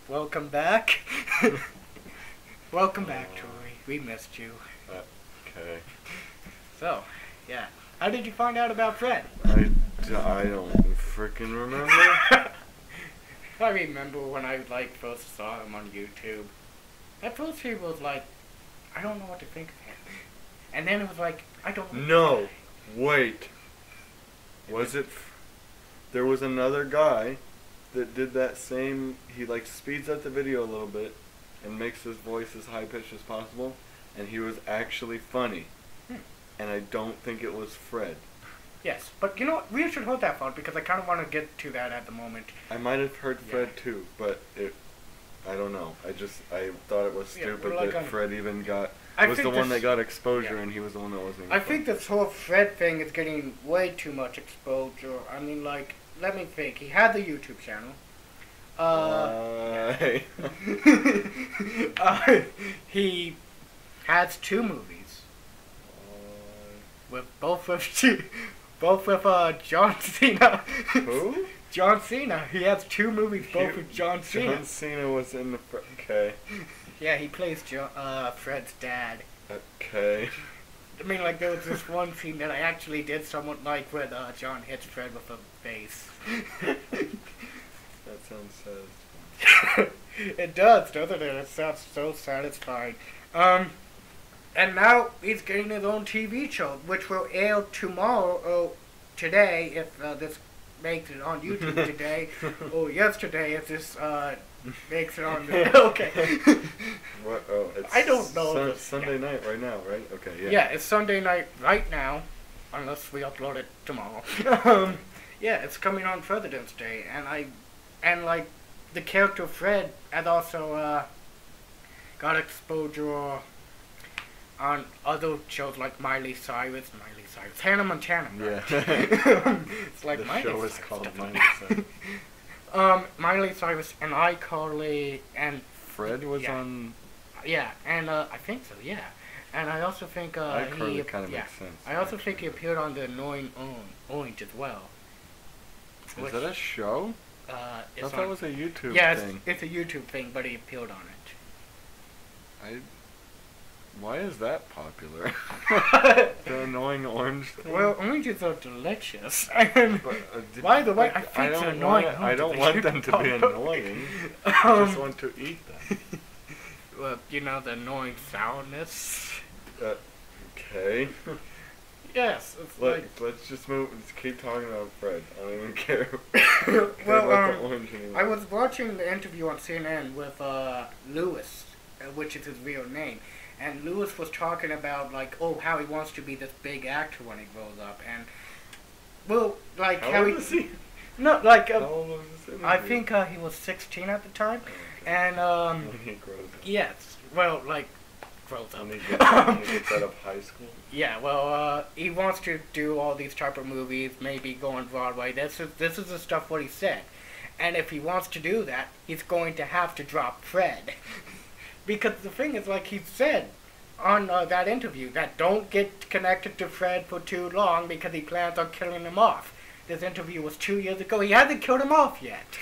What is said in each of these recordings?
Welcome back. Welcome back, Troy. We missed you. Okay. So, yeah. How did you find out about Fred? I don't freaking remember. I remember when I first saw him on YouTube. At first he was like, I don't know what to think of him. And then it was like, I don't know. No, wait. Was it? There was another guy that did that same. He speeds up the video a little bit and makes his voice as high pitched as possible, and he was actually funny. And I don't think it was Fred. Yes, but you know what? We should hold that thought because I kind of want to get to that at the moment. I might have heard Fred too, but I don't know. I thought it was stupid that Fred even was the one that got exposure, and he was the one that wasn't. I think this whole Fred thing is getting way too much exposure. I mean, let me think. He had the YouTube channel. He has 2 movies. Both with John Cena. Who? John Cena. He has 2 movies, both with John Cena. John Cena was in the okay. Yeah, he plays Fred's dad. Okay. I mean, there was this one scene that I actually did somewhat like where John hits Fred with a vase. That sounds sad. It does, doesn't it? It sounds so satisfying. And now he's getting his own TV show, which will air today, if this makes it on YouTube today, or yesterday if this makes it on the... Okay. What? Oh, it's I don't know. Sunday night right now, right? Okay, yeah. Yeah, it's Sunday night right now, unless we upload it tomorrow. Yeah, it's coming on President's Day, and the character Fred has also got exposure on other shows like Miley Cyrus, Hannah Montana. Right? Yeah. It's like the Miley show Cyrus is called stuff. Miley Cyrus. Miley Cyrus and iCarly and Fred was on. Yeah, and I think so. Yeah, and I also think iCarly kind of makes sense. I also think he appeared on the Annoying Orange as well. Is that a show? I thought that was a YouTube thing. Yeah, it's a YouTube thing, but he appeared on it. Why is that popular? The Annoying Orange thing? Well, oranges are delicious. By the way, I think they're annoying. I don't want them to be annoying. I just want to eat them. Well, you know, the annoying sourness. Okay. Yes. Let's just move. Let's keep talking about Fred. I don't even care. Well, about the orange anymore. I was watching the interview on CNN with Lewis, which is his real name. And Lewis was talking about, how he wants to be this big actor when he grows up. And, well, how old is he? No, how old was this interview? I think he was 16 at the time. Okay. And, when he grows up. yes, well, grows up. When he gets out of high school? Yeah, well, he wants to do all these type of movies, maybe go on Broadway. This is the stuff what he said. And if he wants to do that, he's going to have to drop Fred. Because the thing is, he said on that interview, that don't get connected to Fred for too long because he plans on killing him off. This interview was 2 years ago. He hasn't killed him off yet.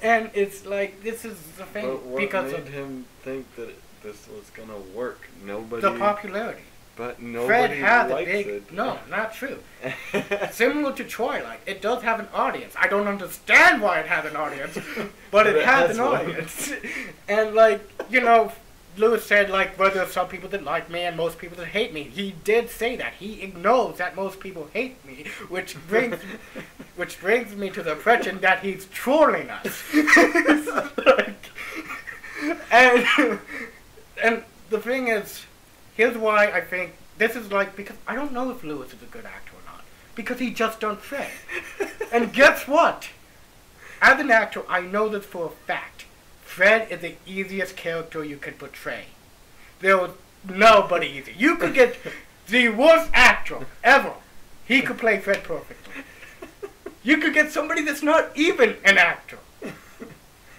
And it's this is the thing. But what because made him think that this was going to work? Nobody... The popularity. But nobody Fred likes had it. No, not true. Similar to Twilight, it does have an audience. I don't understand why it has an audience, but it has an audience. And Lewis said well, there's some people that like me and most people that hate me. He did say that. He acknowledged that most people hate me, which brings me to the impression that he's trolling us. And the thing is, here's why I think this is because I don't know if Lewis is a good actor or not. Because he just done Fred. And guess what? As an actor, I know this for a fact. Fred is the easiest character you could portray. There was nobody easy. You could get the worst actor ever. He could play Fred perfectly. You could get somebody that's not even an actor.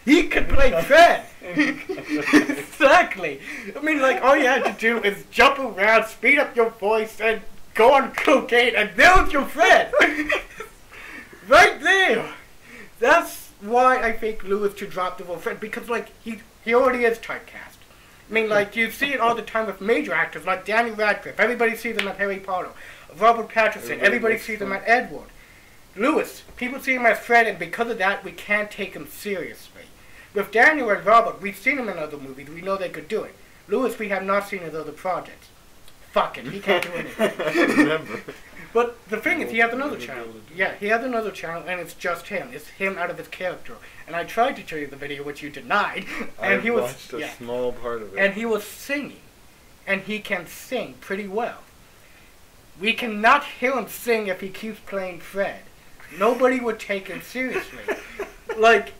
He could play Fred. Exactly. I mean, all you had to do is jump around, speed up your voice, and go on cocaine, and there's your Fred. Right there. That's why I think Lewis should drop the role of Fred, because like he already is typecast. I mean, like, you see it all the time with major actors like Daniel Radcliffe. Everybody sees him as Harry Potter. Robert Pattinson. Everybody sees him as Edward. Lewis, people see him as Fred, and because of that, we can't take him seriously. With Daniel and Robert, we've seen him in other movies. We know they could do it. Lewis, we have not seen his other projects. Fuck it, he can't do anything. But the thing is, he has another channel. Yeah, he has another channel, and it's just him. It's him out of his character. And I tried to show you the video, which you denied. And I watched a small part of it. And he was singing. And he can sing pretty well. We cannot hear him sing if he keeps playing Fred. Nobody would take him seriously. Like,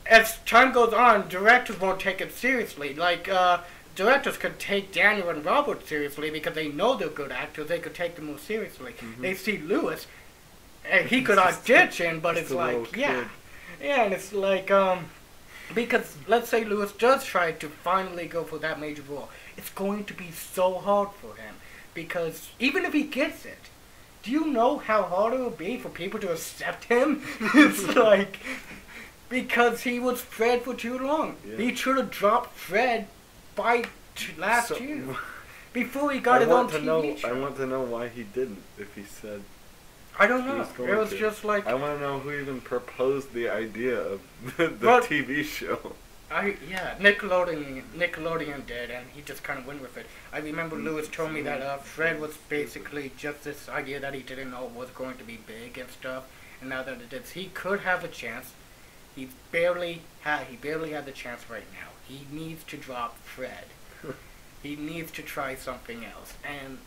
as time goes on, directors won't take it seriously. Like, directors could take Daniel and Robert seriously because they know they're good actors. They could take them more seriously. Mm-hmm. They see Lewis, and he could audition, but it's like, yeah. Yeah, and it's like, because let's say Lewis does try to finally go for that major role. It's going to be so hard for him. Because even if he gets it, do you know how hard it will be for people to accept him? It's like, because he was Fred for too long. Yeah. He should have dropped Fred by last year. Before he got his own TV show. I want to know why he didn't, if he said... I don't know. It was just like... I want to know who even proposed the idea of the TV show. Nickelodeon did, and he just kind of went with it. I remember Lewis told me that Fred was basically just this idea that he didn't know was going to be big and stuff, and now that it is, he could have a chance. He barely had the chance right now. He needs to drop Fred. He needs to try something else, and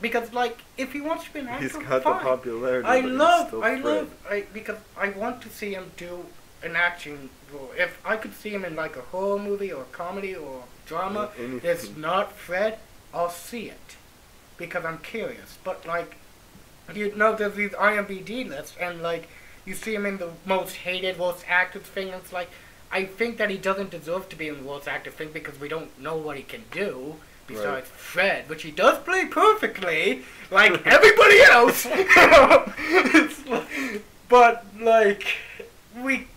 because like if he wants to be an actor, he's got fine. The popularity. Because I want to see him do an acting role. If I could see him in like a horror movie or comedy or drama that's not Fred, I'll see it because I'm curious. But like, you know, there's these IMDb lists, and like you see him in the most hated, worst actors thing. And it's like, I think that he doesn't deserve to be in the worst actor thing because we don't know what he can do besides Fred, which he does play perfectly, like everybody else. But like we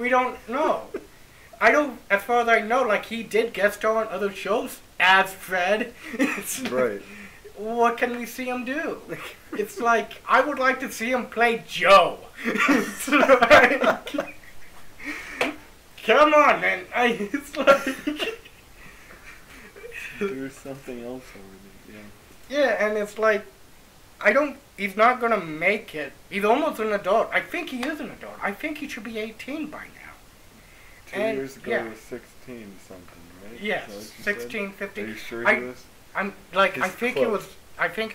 don't know. As far as I know, like, he did guest star on other shows as Fred. Right. What can we see him do? It's like, I would like to see him play Joe. Come on, man. It's like... Do something else already, yeah. Yeah, and it's like, he's not gonna make it. He's almost an adult. I think he is an adult. I think he should be 18 by now. 2 years ago he was 16 something, right? Yes, 16, 15. Are you sure he was? I'm like, I think he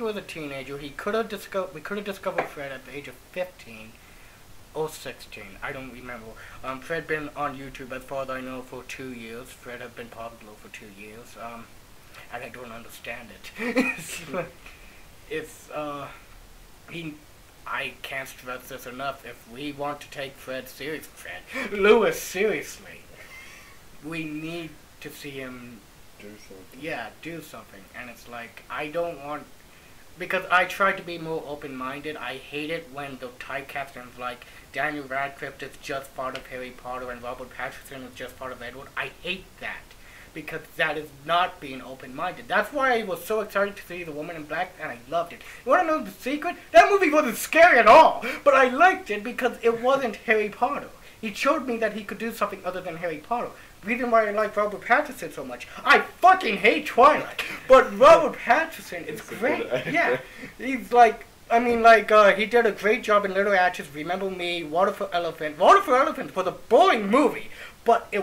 was a teenager. We could have discovered Fred at the age of 15 or 16. I don't remember. Fred been on YouTube as far as I know for 2 years. Fred has been popular for 2 years. And I don't understand it. I can't stress this enough. If we want to take Fred Lewis seriously, we need to see him do something. Yeah, do something. And it's like, I don't want, because I try to be more open-minded. I hate it when the typecasting, like Daniel Radcliffe is just part of Harry Potter and Robert Pattinson is just part of Edward. I hate that. Because that is not being open-minded. That's why I was so excited to see The Woman in Black, and I loved it. You want to know the secret? That movie wasn't scary at all, but I liked it because it wasn't Harry Potter. He showed me that he could do something other than Harry Potter. Reason why I like Robert Pattinson so much. I fucking hate Twilight, but Robert Pattinson is great. Yeah, he's like, he did a great job in Little Actors, Remember Me, Water for Elephants. Water for Elephants was a boring movie, but he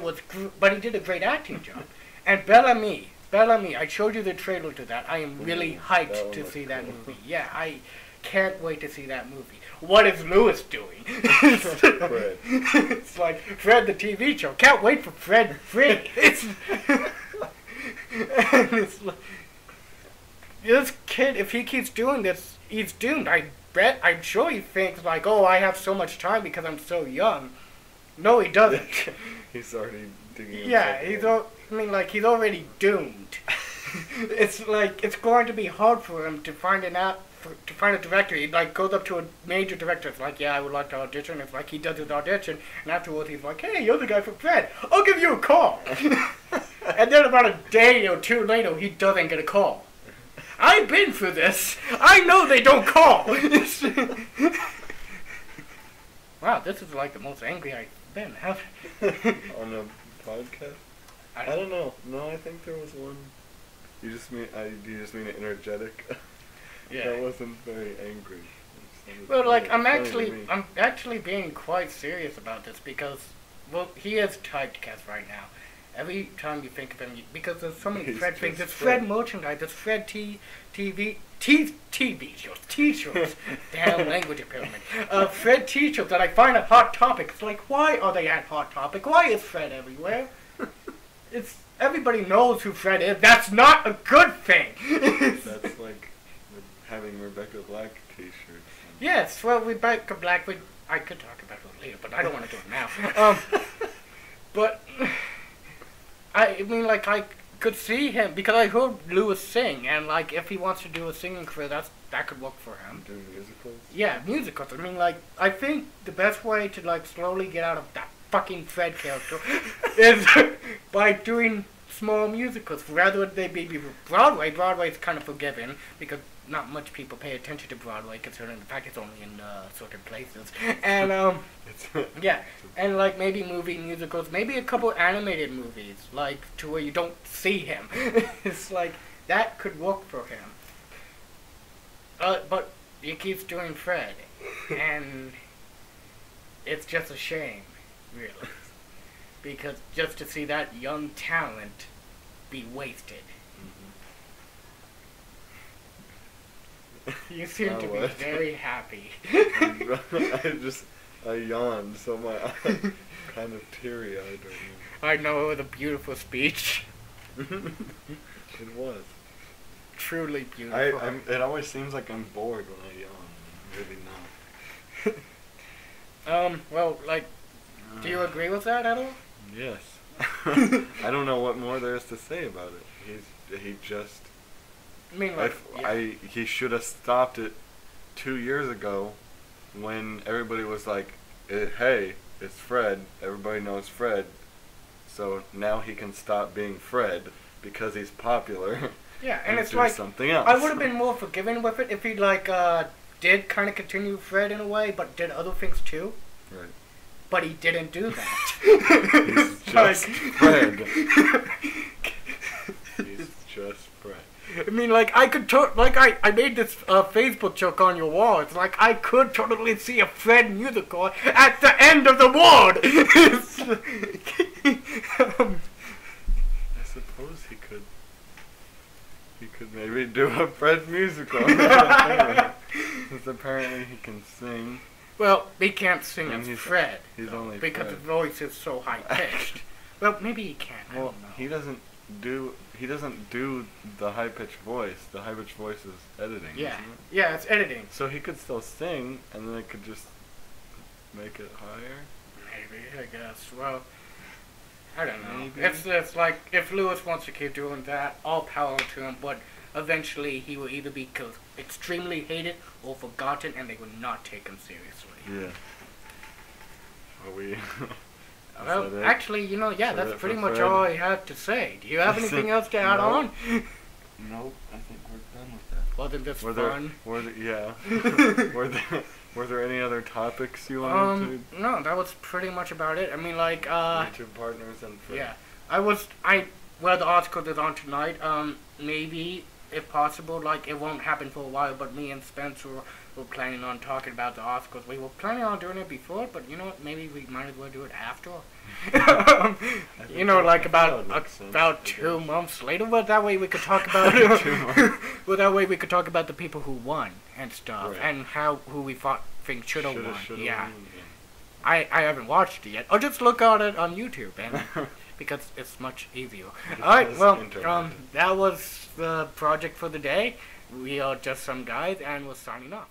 did a great acting job. And Bellamy, I showed you the trailer to that. I am really hyped to see that movie. Yeah, I can't wait to see that movie. What is Lewis doing? Fred. It's like Fred the TV show. Can't wait for Fred. And it's like, this kid, if he keeps doing this, he's doomed. I'm sure he thinks like, oh, I have so much time because I'm so young. No, he doesn't. He's already digging. Yeah, he's already doomed. It's like, it's going to be hard for him to find to find a director, he like goes up to a major director. It's like, yeah, I would like to audition. It's like he does his audition, and afterwards he's like, hey, you're the guy from Fred. I'll give you a call. And then about a day or two later, he doesn't get a call. I've been through this. I know they don't call. Wow, this is like the most angry I've been. On a podcast? I don't know. No, I think there was one. You just mean energetic? Yeah. That wasn't very angry. Well, like I'm actually being quite serious about this because, well, he is typecast right now. Every time you think of him, because there's so many Fred things. There's Fred merchandise. There's Fred TV shirts, T-shirts. Damn language impairment. Fred T-shirts that I find a Hot Topic. It's like, why are they at Hot Topic? Why is Fred everywhere? It's everybody knows who Fred is. That's not a good thing. That's like having Rebecca Black T-shirts. Yes, well, Rebecca Black. I could talk about it later, but I don't want to do it now. But I mean, like, I could see him because I heard Lewis sing, and like, if he wants to do a singing career, that could work for him. Do musicals? Yeah, musicals. I mean, like, I think the best way to like slowly get out of that fucking Fred character is by doing small musicals. Rather than they be Broadway. Broadway is kind of forgiven because not much people pay attention to Broadway, considering the fact it's only in certain places. And yeah, and like maybe movie musicals, maybe a couple animated movies, like to where you don't see him. It's like that could work for him. But he keeps doing Fred, and it's just a shame, really, because just to see that young talent be wasted. You seem to be very happy. I yawned, so my eyes kind of teary-eyed right now. I know, it was a beautiful speech. It was. Truly beautiful. It always seems like I'm bored when I yawn. I'm really not. Well, like, do you agree with that at all? Yes. I don't know what more there is to say about it. He just... I mean, like, he should have stopped it 2 years ago when everybody was like, hey, it's Fred. Everybody knows Fred. So now he can stop being Fred because he's popular. Yeah, and it's do like, something else. I would have been more forgiving with it if he, like, did kind of continue Fred in a way, but did other things too. Right. But he didn't do that. He's just Fred. He's just Fred. I mean, like, I could I made this Facebook joke on your wall. It's like, I could totally see a Fred musical at the end of the world. I suppose he could maybe do a Fred musical. Because apparently he can sing. Well, he can't sing as Fred. He's only because Fred. his voice is so high pitched. Well, maybe he can. I don't know. He doesn't do the high pitched voice. The high pitched voice is editing. Yeah. Isn't it? Yeah, it's editing. So he could still sing, and then it could just make it higher. Maybe, I guess. Well, I don't know. Maybe. It's like, if Lewis wants to keep doing that, all power to him, but eventually he will either be extremely hated or forgotten, and they will not take him seriously. Yeah. Are we... Well, actually, you know, yeah, that's pretty much all I have to say. Do you have anything else to add on? Nope, I think we're done with that. Wasn't this fun? Were there any other topics you wanted to? No, that was pretty much about it. I mean, like, YouTube partners and friends. Yeah. Well, the article is on tonight. Maybe, if possible, like, it won't happen for a while, but me and Spencer were planning on talking about the articles. We were planning on doing it before, but you know what, maybe we might as well do it after. You know, like about 2 months later, but that way we could talk about it. Well, that way we could talk about the people who won and stuff, right. and who we think should have won. Yeah. Won, I haven't watched it yet. I'll just look at it on YouTube, and because it's much easier. Alright, well, that was the project for the day. We are just some guys, and we're signing off.